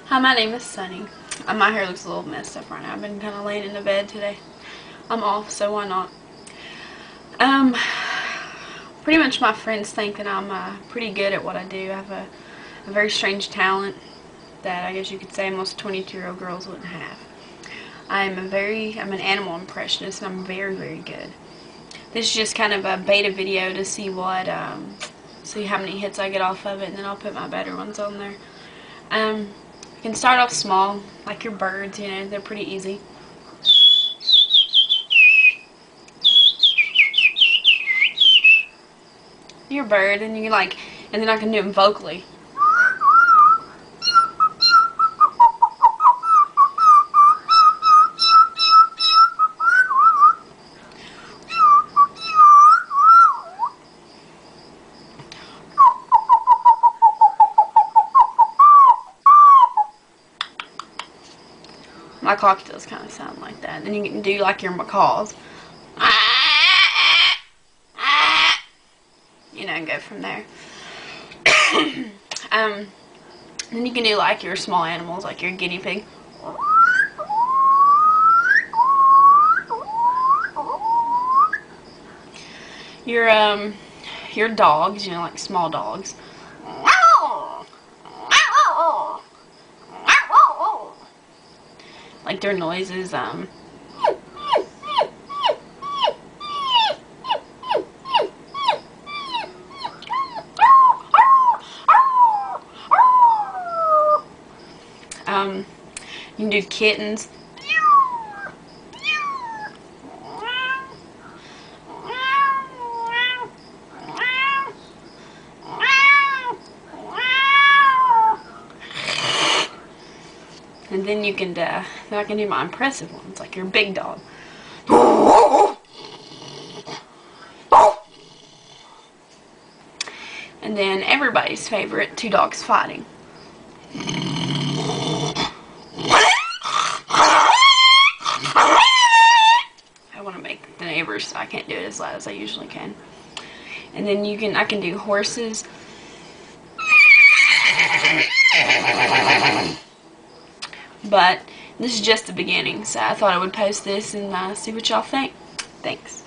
Hi, my name is Sunny. My hair looks a little messed up right now. I've been kind of laying in the bed today. I'm off, so why not? Pretty much my friends think that I'm pretty good at what I do. I have a very strange talent that I guess you could say most 22-year-old girls wouldn't have. I'm an animal impressionist, and I'm very, very good. This is just kind of a beta video to see see how many hits I get off of it, and then I'll put my better ones on there. You can start off small, like your birds, you know, they're pretty easy. Your bird, and you can and then I can do them vocally. My clock does kind of sound like that. And you can do like your macaws. You know, and go from there. Then you can do like your small animals, like your guinea pig. Your dogs, you know, like small dogs. Like their noises, you can do kittens. And then you can, then I can do my impressive ones, like your big dog. And then everybody's favorite, two dogs fighting. I want to make the neighbors, so I can't do it as loud as I usually can. And then I can do horses. But this is just the beginning, so I thought I would post this and see what y'all think. Thanks.